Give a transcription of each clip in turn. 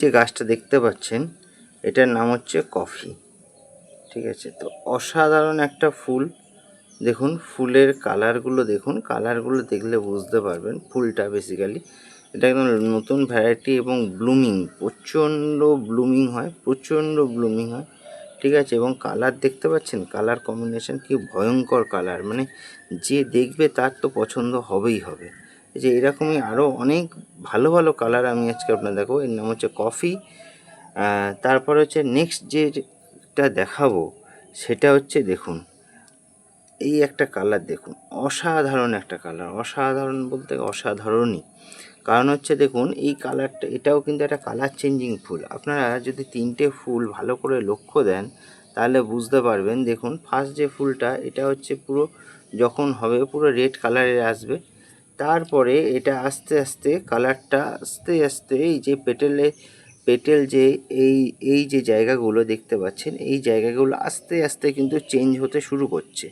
যে গাছটা দেখতে পাচ্ছেন এটার নাম হচ্ছে কফি। ঠিক আছে, তো অসাধারণ একটা ফুল। দেখুন ফুলের কালারগুলো, দেখুন কালারগুলো দেখলে বুঝতে পারবেন ফুলটা বেসিক্যালি এটা একদম নতুন ভ্যারাইটি এবং ব্লুমিং, প্রচণ্ড ব্লুমিং হয়, প্রচণ্ড ব্লুমিং হয়। ঠিক আছে, এবং কালার দেখতে পাচ্ছেন, কালার কম্বিনেশন কি ভয়ঙ্কর কালার, মানে যে দেখবে তার তো পছন্দ হবেই হবে। এই যে এরকমই আরও অনেক ভালো ভালো কালার আমি আজকে আপনার দেখো, এর নাম হচ্ছে কফি। তারপর হচ্ছে নেক্সট যেটা দেখাবো সেটা হচ্ছে দেখুন এই একটা কালার, দেখুন অসাধারণ একটা কালার, অসাধারণ বলতে অসাধারণই। কারণ হচ্ছে দেখুন এই কালারটা, এটাও কিন্তু একটা কালার চেঞ্জিং ফুল। আপনারা যদি তিনটে ফুল ভালো করে লক্ষ্য দেন তাহলে বুঝতে পারবেন। দেখুন ফার্স্ট যে ফুলটা এটা হচ্ছে পুরো যখন হবে পুরো রেড কালারের আসবে, তারপরে এটা আস্তে আস্তে কালারটা আস্তে আস্তে এই যে পেটেল যে এই এই যে জায়গাগুলো দেখতে পাচ্ছেন এই জায়গাগুলো আস্তে আস্তে কিন্তু চেঞ্জ হতে শুরু করছে,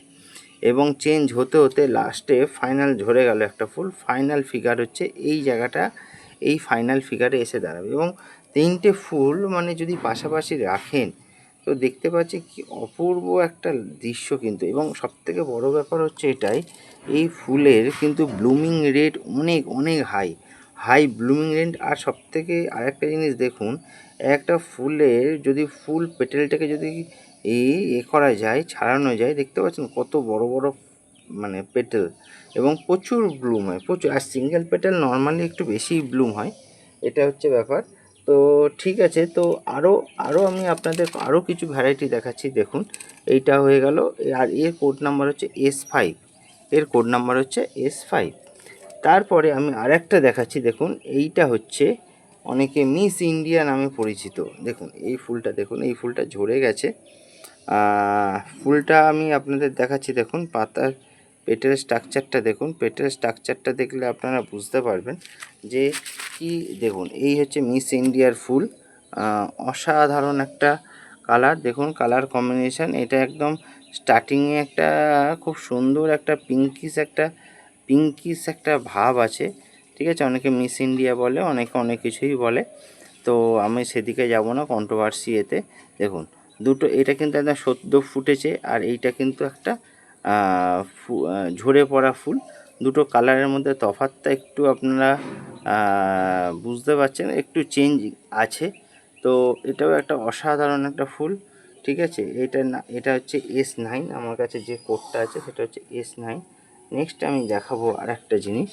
এবং চেঞ্জ হতে হতে লাস্টে ফাইনাল ঝরে গেল একটা ফুল। ফাইনাল ফিগার হচ্ছে এই জায়গাটা, এই ফাইনাল ফিগারে এসে দাঁড়াবে। এবং তিনটে ফুল মানে যদি পাশাপাশি রাখেন তো দেখতে পাচ্ছি কি অপূর্ব একটা দৃশ্য কিন্তু। এবং সবথেকে বড় ব্যাপার হচ্ছে এটাই, এই ফুলের কিন্তু ব্লুমিং রেট অনেক অনেক হাই, হাই ব্লুমিং রেট। আর সবথেকে আরেকটা জিনিস দেখুন, একটা ফুলের যদি ফুল পেটেলটাকে যদি করা যায়, ছাড়ানো যায়, দেখতে পাচ্ছেন কত বড় বড় মানে পেটেল, এবং প্রচুর ব্লুম হয় প্রচুর। আর সিঙ্গেল পেটেল নর্মালি একটু বেশি ব্লুম হয়, এটা হচ্ছে ব্যাপার। তো ঠিক আছে, তো আরও আমি আপনাদের আরও কিছু ভ্যারাইটি দেখাচ্ছি। দেখুন এইটা হয়ে গেল, আর এর কোড নাম্বার হচ্ছে S5, এর কোড নাম্বার হচ্ছে S5। তারপরে আমি আরেকটা দেখাচ্ছি। দেখুন এইটা হচ্ছে অনেকে মিস ইন্ডিয়া নামে পরিচিত। দেখুন এই ফুলটা, দেখুন এই ফুলটা ঝরে গেছে। ফুলটা আমি আপনাদের দেখাচ্ছি। দেখুন পাতার পেটের স্ট্রাকচারটা দেখুন, পেটের স্ট্রাকচারটা দেখলে আপনারা বুঝতে পারবেন যে কি। দেখুন এই হচ্ছে মিস ইন্ডিয়ার ফুল, অসাধারণ একটা কালার। দেখুন কালার কম্বিনেশান, এটা একদম স্টার্টিংয়ে একটা খুব সুন্দর একটা পিঙ্কিশ একটা ভাব আছে। ঠিক আছে, অনেকে মিস ইন্ডিয়া বলে, অনেকে অনেক কিছুই বলে, তো আমি সেদিকে যাব না কন্ট্রোভার্সি এতে। দেখুন দুটো, এটা কিন্তু একদম সদ্য ফুটেছে, আর এইটা কিন্তু একটা ঝরে পড়া ফুল। দুটো কালারের মধ্যে তফাৎটা একটু আপনারা বুঝতে পারছেন, একটু চেঞ্জ আছে। তো এটাও একটা অসাধারণ একটা ফুল। ঠিক আছে, এটা হচ্ছে S9, আমার কাছে যে কোডটা আছে সেটা হচ্ছে S9। নেক্সট আমি দেখাবো আরেকটা জিনিস,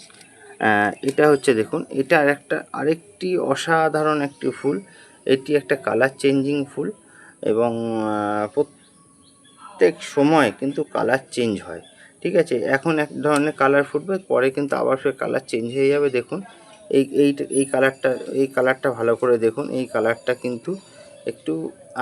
এটা হচ্ছে দেখুন এটা আরেকটি অসাধারণ একটি ফুল। এটি একটা কালার চেঞ্জিং ফুল, এবং প্রত্যেক সময় কিন্তু কালার চেঞ্জ হয়। ঠিক আছে, এখন এক ধরনের কালার ফুটবে, পরে কিন্তু আবার ফের কালার চেঞ্জ হয়ে যাবে। দেখুন এই কালারটা ভালো করে দেখুন, এই কালারটা কিন্তু একটু,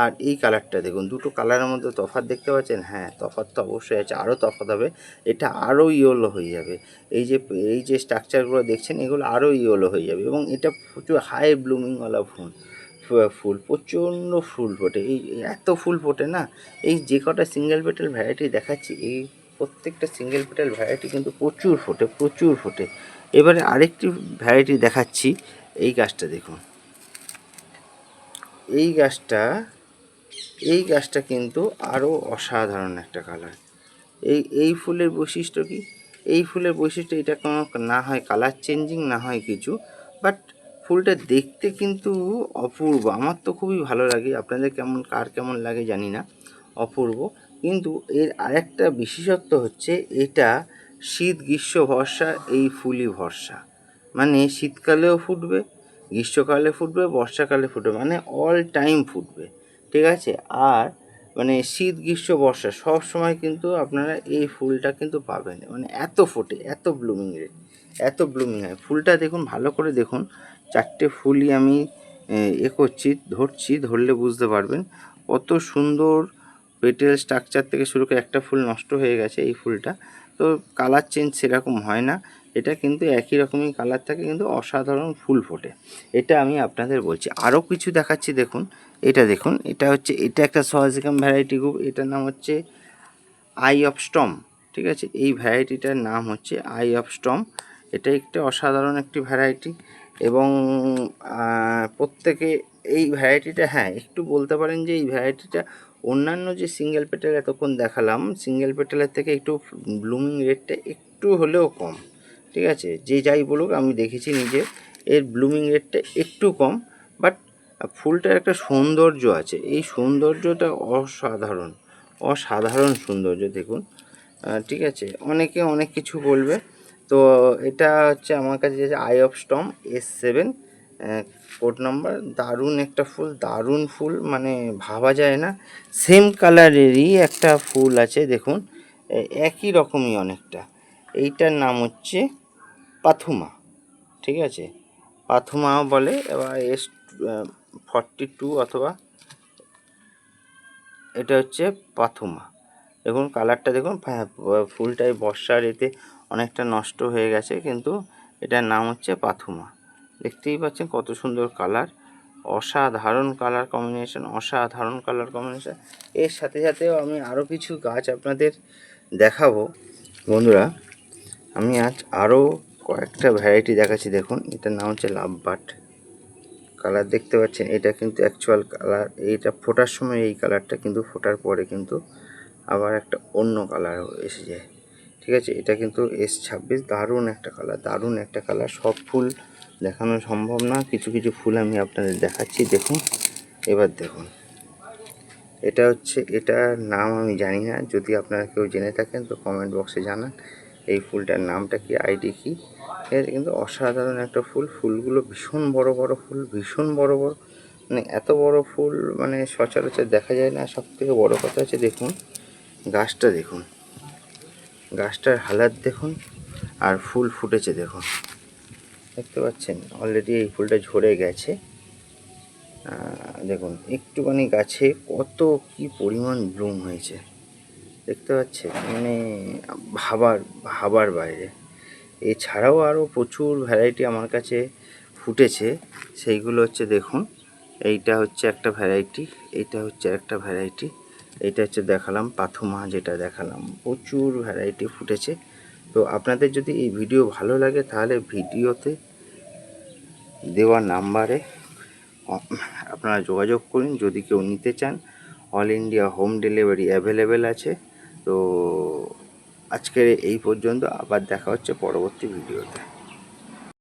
আর এই কালারটা দেখুন, দুটো কালারের মধ্যে তফাৎ দেখতে পাচ্ছেন। হ্যাঁ তফাৎ তো অবশ্যই আছে, আরও তফাৎ হবে, এটা আরও ইয়েলো হয়ে যাবে। এই যে স্ট্রাকচারগুলো দেখছেন এগুলো আরও ইয়েলো হয়ে যাবে, এবং এটা প্রচুর হাই ব্লুমিংওয়ালা ফুল, প্রচণ্ড ফুল ফোটে। এই এত ফুল ফোটে না, এই যে কটা সিঙ্গেল পেটাল ভ্যারাইটি দেখাচ্ছি এই প্রত্যেকটা সিঙ্গেল পেটাল ভ্যারাইটি কিন্তু প্রচুর ফোটে, প্রচুর ফোটে। এবারে আরেকটি ভ্যারাইটি দেখাচ্ছি, এই গাছটা দেখুন, এই গাছটা কিন্তু আরও অসাধারণ একটা কালার। এই ফুলের বৈশিষ্ট্য কি, এই ফুলের বৈশিষ্ট্য এটা কোনো না হয় কালার চেঞ্জিং, না হয় কিছু, বাট ফুলটা দেখতে কিন্তু অপূর্ব। আমার তো খুবই ভালো লাগে, আপনাদের কার কেমন লাগে জানি না, অপূর্ব। কিন্তু এর আরেকটা বিশেষত্ব হচ্ছে এটা শীত গ্রীষ্ম ভরসা, এই ফুলই ভরসা। মানে শীতকালেও ফুটবে, গ্রীষ্মকালে ফুটবে, বর্ষাকালে ফুটবে, মানে অল টাইম ফুটবে। ঠিক আছে, আর মানে শীত গ্রীষ্ম বর্ষা সব সময় কিন্তু আপনারা এই ফুলটা কিন্তু পাবেন। মানে এত ফোটে, এত ব্লুমিং রেট, এত ব্লুমিং হয়। ফুলটা দেখুন ভালো করে দেখুন, চারটে ফুলই আমি ধরলে বুঝতে পারবেন কত সুন্দর পেটেল স্ট্রাকচার থেকে শুরু করে। একটা ফুল নষ্ট হয়ে গেছে এই ফুলটা, তো কালার চেঞ্জ সেরকম হয় না, এটা কিন্তু একই রকমই কালার থাকে, কিন্তু অসাধারণ ফুল ফোটে। এটা আমি আপনাদের বলছি। আরও কিছু দেখাচ্ছি। দেখুন এটা দেখুন, এটা একটা সোয়াজিকাম ভ্যারাইটি গ্রুপ, এটার নাম হচ্ছে আই অফ স্টর্ম। ঠিক আছে, এই ভ্যারাইটিটার নাম হচ্ছে আই অফ স্টর্ম। এটা একটা অসাধারণ একটি ভ্যারাইটি, এবং প্রত্যেকে এই ভ্যারাইটিটা, হ্যাঁ একটু বলতে পারেন যে এই ভ্যারাইটিটা অন্যান্য যে সিঙ্গেল পেটাল এতক্ষণ দেখালাম সিঙ্গেল পেটালের থেকে একটু ব্লুমিং রেটটা একটু হলেও কম। ঠিক আছে, যে যাই বলুক আমি দেখেছি নিজে, এর ব্লুমিং রেটটা একটু কম, বাট ফুলটার একটা সৌন্দর্য আছে, এই সৌন্দর্যটা অসাধারণ, অসাধারণ সৌন্দর্য দেখুন। ঠিক আছে, অনেকে অনেক কিছু বলবে, তো এটা হচ্ছে আমার কাছে যে I of Sturm S7 code number. দারুণ একটা ফুল, দারুণ ফুল, মানে ভাবা যায় না। সেম কালারেরই একটা ফুল আছে দেখুন, একই রকমই অনেকটা। এইটার নাম হচ্ছে পাথুমা। ঠিক আছে, পাথুমাও বলে, এবার S42 অথবা এটা হচ্ছে পাথুমা। দেখুন কালারটা দেখুন, ফুলটাই বর্ষার এতে অনেকটা নষ্ট হয়ে গেছে, কিন্তু এটার নাম হচ্ছে পাথুমা। দেখতেই পাচ্ছেন কত সুন্দর কালার, অসাধারণ কালার কম্বিনেশন, অসাধারণ কালার কম্বিনেশন। এর সাথে সাথেও আমি আরও কিছু গাছ আপনাদের দেখাবো বন্ধুরা। আমি আজ আরও কয়েকটা ভ্যারাইটি দেখাচ্ছি। দেখুন এটার নাম হচ্ছে লাভ বাট। কালার দেখতে পাচ্ছেন, এটা কিন্তু অ্যাকচুয়াল কালার, এইটা ফোটার সময় এই কালারটা, কিন্তু ফোটার পরে কিন্তু আবার একটা অন্য কালার এসে যায়। ঠিক আছে, এটা কিন্তু S26, দারুণ একটা কালার, দারুণ একটা কালার। সব ফুল দেখানো সম্ভব না, কিছু কিছু ফুল আমি আপনাদের দেখাচ্ছি। দেখুন এবার দেখুন, এটা হচ্ছে, এটার নাম আমি জানি না, যদি আপনারা কেউ জেনে থাকেন তো কমেন্ট বক্সে জানান এই ফুলটার নামটা কি, আইডি কি। ঠিক আছে, কিন্তু অসাধারণ একটা ফুল, ফুলগুলো ভীষণ বড় বড় ফুল, ভীষণ বড় বড়, মানে এত বড় ফুল মানে সচরাচর দেখা যায় না। সব থেকে বড়ো কথা হচ্ছে দেখুন গাছটা, দেখুন গাছটার হালাত দেখুন, আর ফুল ফুটেছে দেখুন, দেখতে পাচ্ছেন অলরেডি এই ফুলটা ঝরে গেছে। দেখুন একটুখানি গাছে কত কি পরিমাণ ব্লুম হয়েছে, দেখতে পাচ্ছেন, মানে ভাবার ভাবার বাইরে। এছাড়াও আরও প্রচুর ভ্যারাইটি আমার কাছে ফুটেছে, সেইগুলো হচ্ছে দেখুন, এইটা হচ্ছে একটা ভ্যারাইটি, এইটা হচ্ছে একটা ভ্যারাইটি, এইটা হচ্ছে দেখালাম পাথুমা, যেটা দেখালাম, প্রচুর ভ্যারাইটি ফুটেছে। তো আপনাদের যদি এই ভিডিও ভালো লাগে তাহলে ভিডিওতে দেওয়া নাম্বারে আপনারা যোগাযোগ করুন যদি কেউ নিতে চান। All India home delivery available আছে। তো আজকের এই পর্যন্ত, আবার দেখা হচ্ছে পরবর্তী ভিডিওতে।